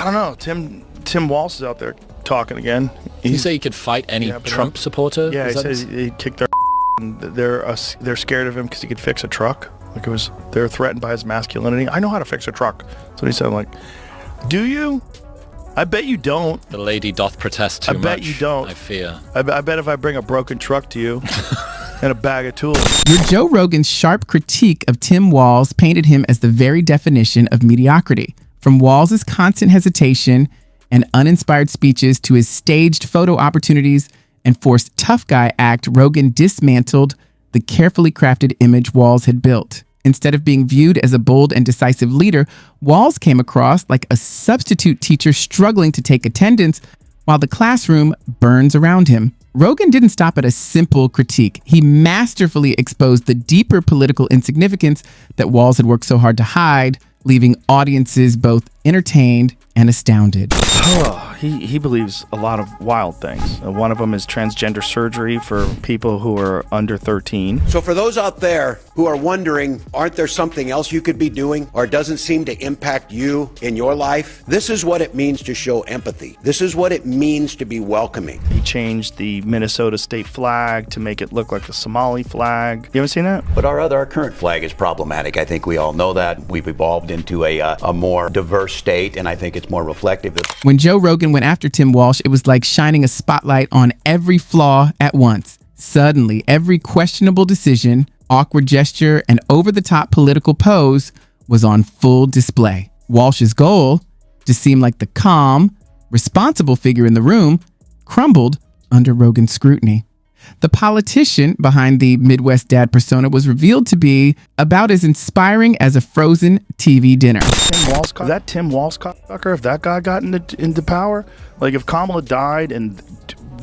I don't know. Tim Walz is out there talking again. You say you could fight any Trump supporter? Yeah, he says he kicked their and they're scared of him because he could fix a truck. Like they're threatened by his masculinity. I know how to fix a truck. That's what he said. I'm like, do you? I bet you don't. The lady doth protest too much. I bet you don't. I fear. I bet if I bring a broken truck to you and a bag of tools. Your Joe Rogan's sharp critique of Tim Walz painted him as the very definition of mediocrity. From Walz's constant hesitation and uninspired speeches to his staged photo opportunities and forced tough guy act, Rogan dismantled the carefully crafted image Walz had built. Instead of being viewed as a bold and decisive leader, Walz came across like a substitute teacher struggling to take attendance while the classroom burns around him. Rogan didn't stop at a simple critique. He masterfully exposed the deeper political insignificance that Walz had worked so hard to hide, leaving audiences both entertained and astounded. He believes a lot of wild things. One of them is transgender surgery for people who are under 13. So for those out there who are wondering, aren't there something else you could be doing or doesn't seem to impact you in your life? This is what it means to show empathy. This is what it means to be welcoming. He changed the Minnesota state flag to make it look like a Somali flag. You ever seen that? But our current flag is problematic. I think we all know that. We've evolved into a more diverse state, and I think it's more reflective. When Joe Rogan went after Tim Walz, it was like shining a spotlight on every flaw at once. Suddenly, every questionable decision, awkward gesture, and over-the-top political pose was on full display. Walsh's goal, to seem like the calm, responsible figure in the room, crumbled under Rogan's scrutiny. The politician behind the Midwest dad persona was revealed to be about as inspiring as a frozen TV dinner. That Tim Walz cocksucker, if that guy got into power, like if Kamala died and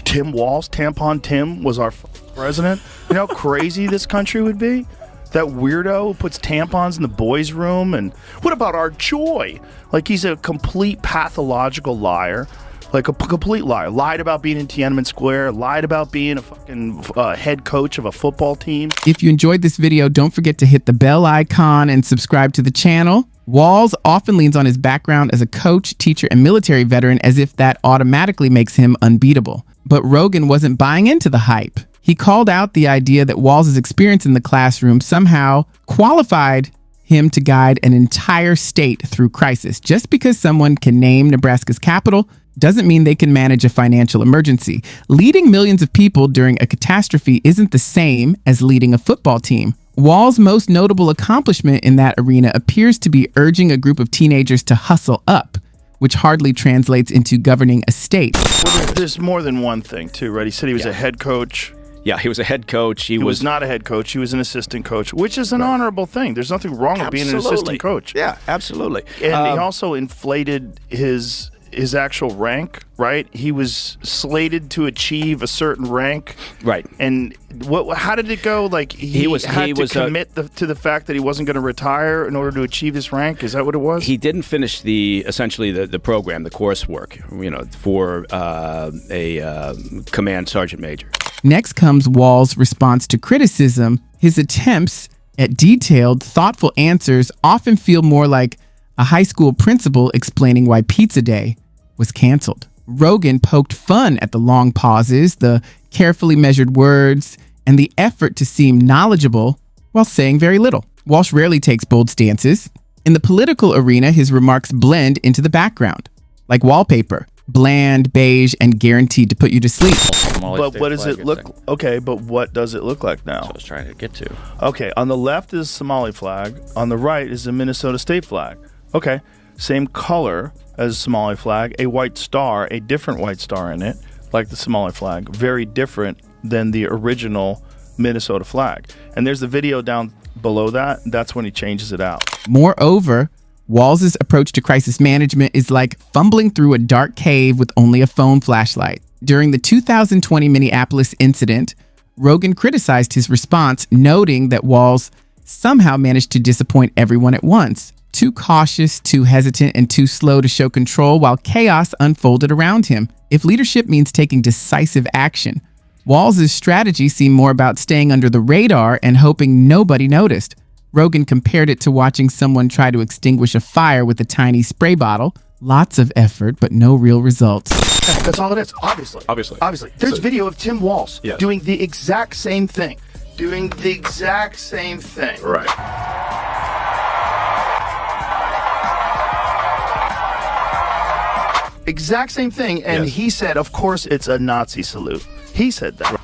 Tim Walz, Tampon Tim, was our president, you know how crazy this country would be? That weirdo who puts tampons in the boys' room, and what about our joy? Like he's a complete pathological liar. Like a complete liar. Lied about being in Tiananmen Square. Lied about being a fucking head coach of a football team. If you enjoyed this video, don't forget to hit the bell icon and subscribe to the channel. Walz often leans on his background as a coach, teacher, and military veteran as if that automatically makes him unbeatable. But Rogan wasn't buying into the hype. He called out the idea that Walz's experience in the classroom somehow qualified him to guide an entire state through crisis. Just because someone can name Nebraska's capital doesn't mean they can manage a financial emergency. Leading millions of people during a catastrophe isn't the same as leading a football team. Walz's most notable accomplishment in that arena appears to be urging a group of teenagers to hustle up, which hardly translates into governing a state. Well, there's more than one thing, too, right? He said he was a head coach. Yeah, he was a head coach. He was not a head coach. He was an assistant coach, which is an honorable thing. There's nothing wrong with being an assistant coach. Yeah, absolutely. And he also inflated his actual rank, right? He was slated to achieve a certain rank, right? And how did it go? Like he had to commit to the fact that he wasn't going to retire in order to achieve his rank. Is that what it was? He didn't finish essentially the program, the coursework, for a command sergeant major. Next comes Walz's response to criticism. His attempts at detailed, thoughtful answers often feel more like a high school principal explaining why Pizza Day was canceled. Rogan poked fun at the long pauses, the carefully measured words, and the effort to seem knowledgeable while saying very little. Walz rarely takes bold stances. In the political arena, his remarks blend into the background, like wallpaper, bland, beige, and guaranteed to put you to sleep. But what does it look? Okay, but what does it look like now? That's what I was trying to get to. Okay, on the left is Somali flag. On the right is the Minnesota state flag. Okay, same color as Somali flag, a white star, a different white star in it, like the Somali flag. Very different than the original Minnesota flag. And there's the video down below that. That's when he changes it out. Moreover, Walz's approach to crisis management is like fumbling through a dark cave with only a phone flashlight. During the 2020 Minneapolis incident, Rogan criticized his response, noting that Walz somehow managed to disappoint everyone at once. Too cautious, too hesitant, and too slow to show control while chaos unfolded around him. If leadership means taking decisive action, Walz's strategy seemed more about staying under the radar and hoping nobody noticed. Rogan compared it to watching someone try to extinguish a fire with a tiny spray bottle, Lots of effort, but no real results. That's all it is. Obviously. There's video of Tim Walz doing the exact same thing. Right. Exact same thing. And he said, of course, it's a Nazi salute. He said that.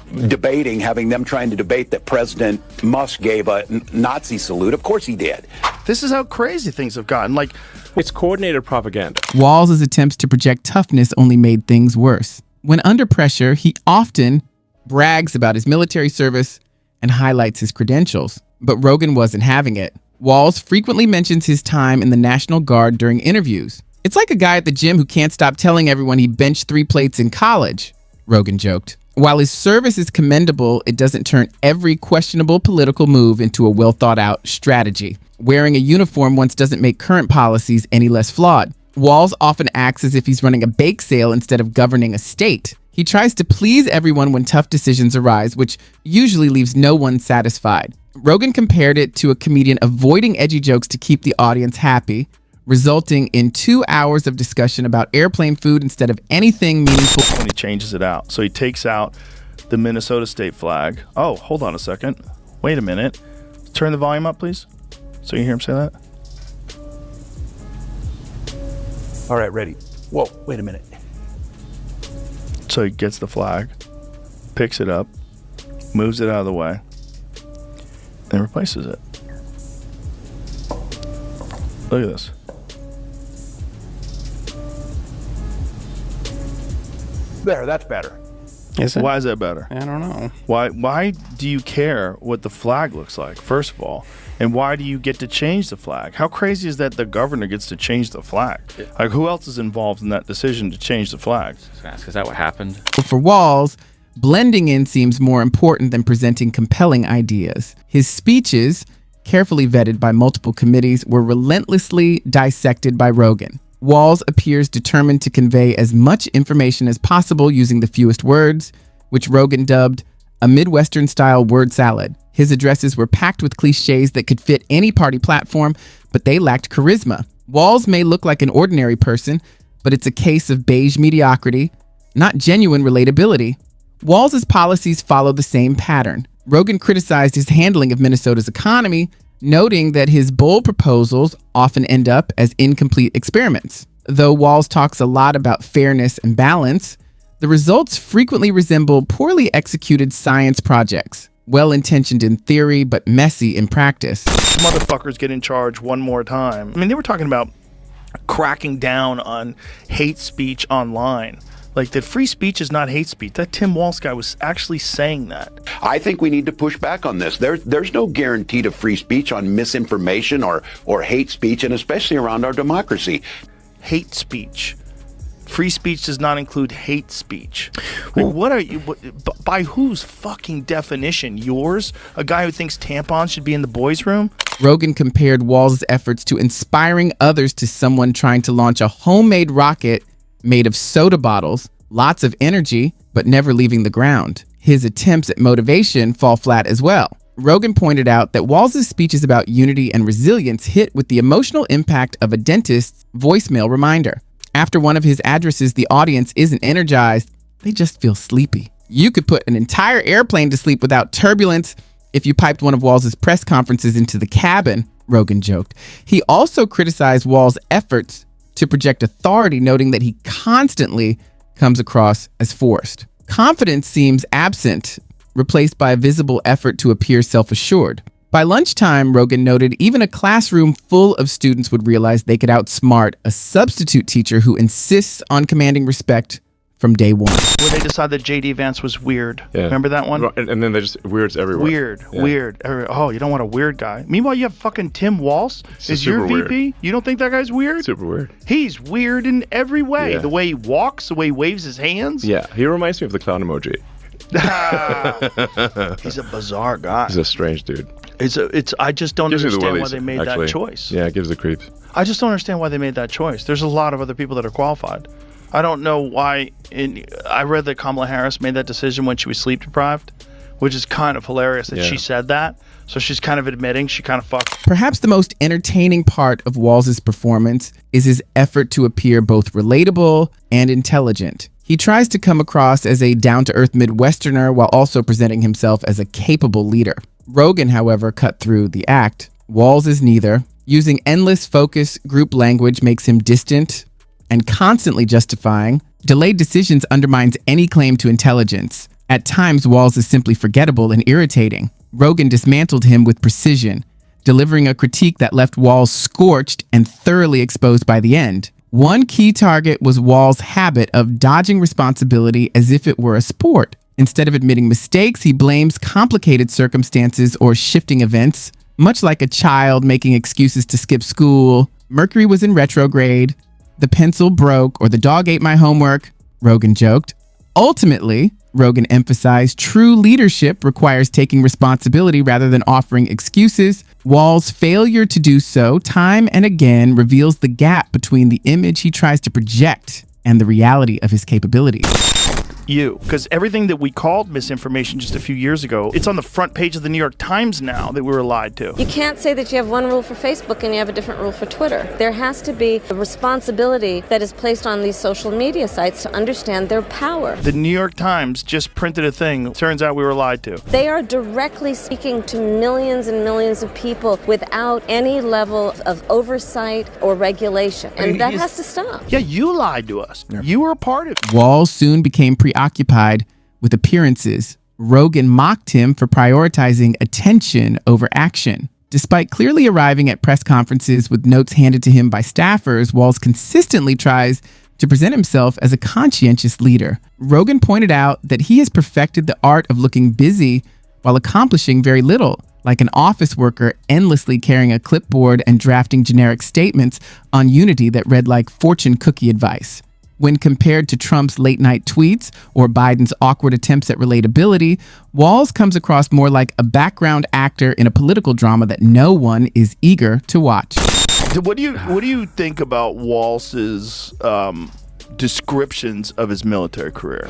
Having them trying to debate that President Musk gave a Nazi salute. Of course he did. This is how crazy things have gotten. Like, it's coordinated propaganda. Walz's attempts to project toughness only made things worse. When under pressure, he often brags about his military service and highlights his credentials. But Rogan wasn't having it. Walz frequently mentions his time in the National Guard during interviews. It's like a guy at the gym who can't stop telling everyone he benched 3 plates in college, Rogan joked. While his service is commendable, it doesn't turn every questionable political move into a well-thought-out strategy. Wearing a uniform once doesn't make current policies any less flawed. Walz often acts as if he's running a bake sale instead of governing a state. He tries to please everyone when tough decisions arise, which usually leaves no one satisfied. Rogan compared it to a comedian avoiding edgy jokes to keep the audience happy, resulting in 2 hours of discussion about airplane food instead of anything meaningful. When he changes it out. So he takes out the Minnesota state flag. Oh, hold on a second. Wait a minute. Turn the volume up, please. So you hear him say that? All right, ready. Whoa, wait a minute. So he gets the flag, picks it up, moves it out of the way, and replaces it. Look at this. There, that's better. Is it? Why is that better? I don't know. Why do you care what the flag looks like, first of all? And why do you get to change the flag? How crazy is that the governor gets to change the flag? Like, who else is involved in that decision to change the flag? Is that what happened? For Walz, blending in seems more important than presenting compelling ideas. His speeches, carefully vetted by multiple committees, were relentlessly dissected by Rogan. Walz appears determined to convey as much information as possible using the fewest words, which Rogan dubbed a Midwestern-style word salad. His addresses were packed with cliches that could fit any party platform, but they lacked charisma. Walz may look like an ordinary person, but it's a case of beige mediocrity, not genuine relatability. Walz's policies follow the same pattern. Rogan criticized his handling of Minnesota's economy, noting that his bold proposals often end up as incomplete experiments. Though Walz talks a lot about fairness and balance, the results frequently resemble poorly executed science projects, well-intentioned in theory but messy in practice. Motherfuckers get in charge one more time. I mean, they were talking about cracking down on hate speech online. Like, that free speech is not hate speech. That Tim Walz guy was actually saying that. I think we need to push back on this. There's no guarantee to free speech on misinformation or hate speech, and especially around our democracy. Hate speech. Free speech does not include hate speech. Like, what are you, by whose fucking definition? Yours? A guy who thinks tampons should be in the boys' room? Rogan compared Walz's efforts to inspiring others to someone trying to launch a homemade rocket made of soda bottles, lots of energy, but never leaving the ground. His attempts at motivation fall flat as well. Rogan pointed out that Walz's speeches about unity and resilience hit with the emotional impact of a dentist's voicemail reminder. After one of his addresses, the audience isn't energized, they just feel sleepy. You could put an entire airplane to sleep without turbulence if you piped one of Walz's press conferences into the cabin, Rogan joked. He also criticized Walz's efforts to project authority, noting that he constantly comes across as forced. Confidence seems absent, replaced by a visible effort to appear self-assured. By lunchtime, Rogan noted, even a classroom full of students would realize they could outsmart a substitute teacher who insists on commanding respect from day one. Where they decided that J.D. Vance was weird. Yeah. Remember that one? And then they just weirds everywhere. Weird. Oh, you don't want a weird guy. Meanwhile, you have fucking Tim Walz is your VP. Weird. You don't think that guy's weird? Super weird. He's weird in every way. Yeah. The way he walks, the way he waves his hands. Yeah, he reminds me of the clown emoji. He's a bizarre guy. He's a strange dude. I just don't understand why they made that choice. Yeah, it gives the creeps. I just don't understand why they made that choice. There's a lot of other people that are qualified. I don't know why. I read that Kamala Harris made that decision when she was sleep deprived, which is kind of hilarious that Yeah. she said that. So she's kind of admitting she kind of fucked. Perhaps the most entertaining part of Walz's performance is his effort to appear both relatable and intelligent. He tries to come across as a down-to-earth Midwesterner while also presenting himself as a capable leader. Rogan, however, cut through the act. Walz is neither. Using endless focus group language makes him distant and constantly justifying. Delayed decisions undermines any claim to intelligence. At times, Walz is simply forgettable and irritating. Rogan dismantled him with precision, delivering a critique that left Walz scorched and thoroughly exposed by the end. One key target was Walz's habit of dodging responsibility as if it were a sport. Instead of admitting mistakes, he blames complicated circumstances or shifting events, much like a child making excuses to skip school. Mercury was in retrograde, the pencil broke, or the dog ate my homework, Rogan joked. Ultimately, Rogan emphasized true leadership requires taking responsibility rather than offering excuses. Walz's failure to do so time and again reveals the gap between the image he tries to project and the reality of his capabilities. Because everything that we called misinformation just a few years ago, it's on the front page of the New York Times now that we were lied to. You can't say that you have one rule for Facebook and you have a different rule for Twitter. There has to be a responsibility that is placed on these social media sites to understand their power. The New York Times just printed a thing. Turns out we were lied to. They are directly speaking to millions and millions of people without any level of oversight or regulation. And that has to stop. Yeah, you lied to us. Yeah. You were a part of it. Walz soon became preoccupied with appearances. Rogan mocked him for prioritizing attention over action. Despite clearly arriving at press conferences with notes handed to him by staffers, Walz consistently tries to present himself as a conscientious leader. Rogan pointed out that he has perfected the art of looking busy while accomplishing very little, like an office worker endlessly carrying a clipboard and drafting generic statements on unity that read like fortune cookie advice. When compared to Trump's late-night tweets or Biden's awkward attempts at relatability, Walz comes across more like a background actor in a political drama that no one is eager to watch. What do you think about Walz's descriptions of his military career?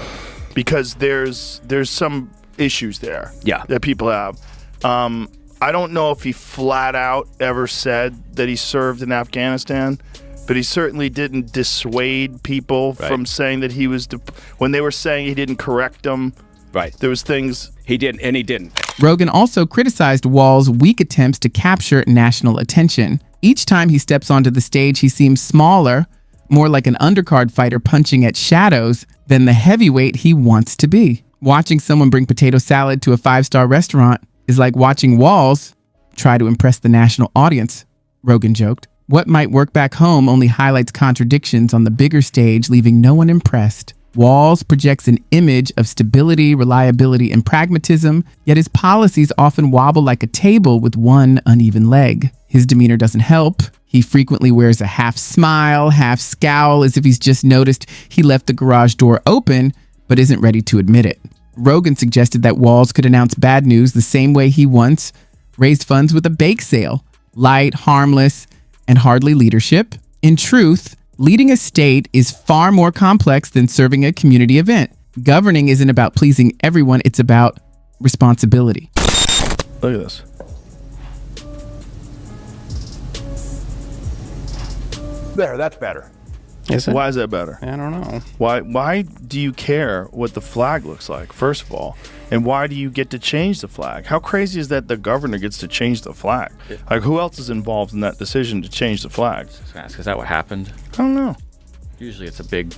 Because there's some issues there that people have. I don't know if he flat out ever said that he served in Afghanistan, but he certainly didn't dissuade people from saying that he was, when they were saying he didn't correct them. Right. There was things. He didn't, and he didn't. Rogan also criticized Walz's weak attempts to capture national attention. Each time he steps onto the stage, he seems smaller, more like an undercard fighter punching at shadows than the heavyweight he wants to be. Watching someone bring potato salad to a 5-star restaurant is like watching Walz try to impress the national audience, Rogan joked. What might work back home only highlights contradictions on the bigger stage, leaving no one impressed. Walz projects an image of stability, reliability, and pragmatism, yet his policies often wobble like a table with one uneven leg. His demeanor doesn't help. He frequently wears a half smile, half scowl, as if he's just noticed he left the garage door open, but isn't ready to admit it. Rogan suggested that Walz could announce bad news the same way he once raised funds with a bake sale. Light, harmless, and hardly leadership. In truth, leading a state is far more complex than serving a community event. Governing isn't about pleasing everyone, it's about responsibility. Look at this. There, that's better. Is it? Why is that better? I don't know. Why do you care what the flag looks like, first of all? And why do you get to change the flag? How crazy is that the governor gets to change the flag? Like, who else is involved in that decision to change the flag? Is that what happened? I don't know. Usually it's a big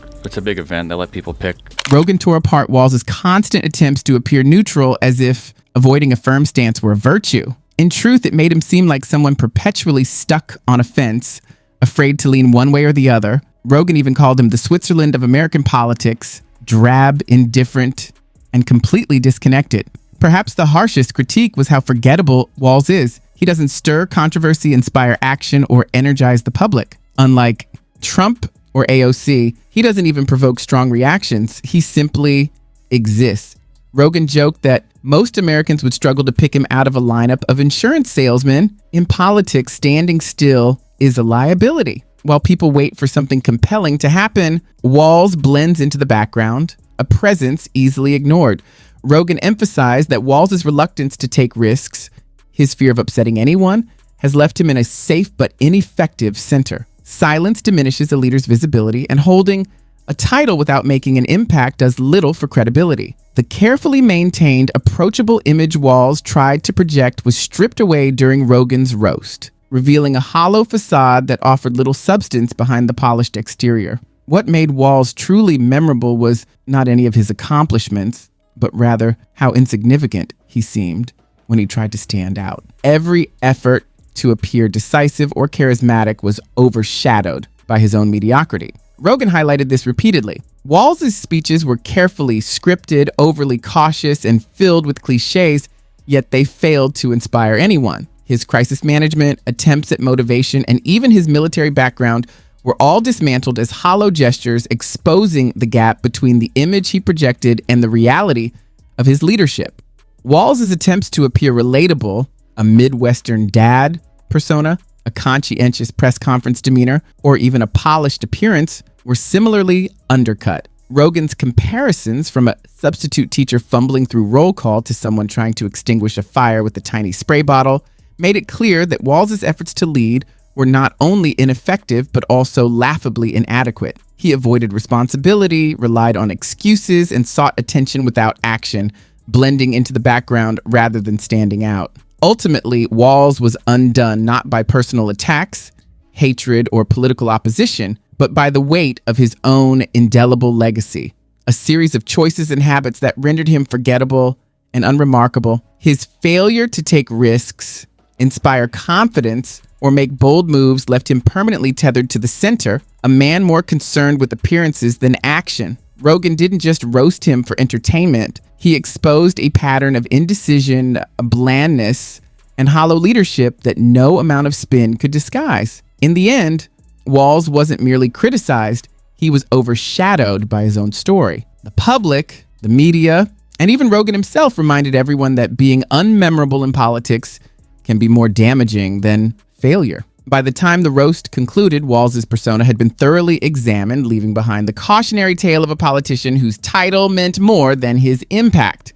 event. They let people pick. Rogan tore apart Walz's constant attempts to appear neutral as if avoiding a firm stance were a virtue. In truth, it made him seem like someone perpetually stuck on a fence, afraid to lean one way or the other. Rogan even called him the Switzerland of American politics, drab, indifferent, and completely disconnected. Perhaps the harshest critique was how forgettable Walz is. He doesn't stir controversy, inspire action, or energize the public. Unlike Trump or AOC, he doesn't even provoke strong reactions. He simply exists. Rogan joked that most Americans would struggle to pick him out of a lineup of insurance salesmen. In politics, standing still is a liability. While people wait for something compelling to happen, Walz blends into the background, a presence easily ignored. Rogan emphasized that Walz's reluctance to take risks, his fear of upsetting anyone, has left him in a safe but ineffective center. Silence diminishes a leader's visibility, and holding a title without making an impact does little for credibility. The carefully maintained, approachable image Walz tried to project was stripped away during Rogan's roast, revealing a hollow facade that offered little substance behind the polished exterior. What made Walz truly memorable was not any of his accomplishments, but rather how insignificant he seemed when he tried to stand out. Every effort to appear decisive or charismatic was overshadowed by his own mediocrity. Rogan highlighted this repeatedly. Walz's speeches were carefully scripted, overly cautious, and filled with cliches, yet they failed to inspire anyone. His crisis management, attempts at motivation, and even his military background were all dismantled as hollow gestures, exposing the gap between the image he projected and the reality of his leadership. Walz's attempts to appear relatable, a Midwestern dad persona, a conscientious press conference demeanor, or even a polished appearance, were similarly undercut. Rogan's comparisons from a substitute teacher fumbling through roll call to someone trying to extinguish a fire with a tiny spray bottle made it clear that Walz's efforts to lead were not only ineffective, but also laughably inadequate. He avoided responsibility, relied on excuses, and sought attention without action, blending into the background rather than standing out. Ultimately, Walz was undone not by personal attacks, hatred, or political opposition, but by the weight of his own indelible legacy, a series of choices and habits that rendered him forgettable and unremarkable. His failure to take risks, inspire confidence, or make bold moves left him permanently tethered to the center, a man more concerned with appearances than action. Rogan didn't just roast him for entertainment. He exposed a pattern of indecision, blandness, and hollow leadership that no amount of spin could disguise. In the end, Walz wasn't merely criticized, he was overshadowed by his own story. The public, the media, and even Rogan himself reminded everyone that being unmemorable in politics can be more damaging than failure. By the time the roast concluded, Walz's persona had been thoroughly examined, leaving behind the cautionary tale of a politician whose title meant more than his impact.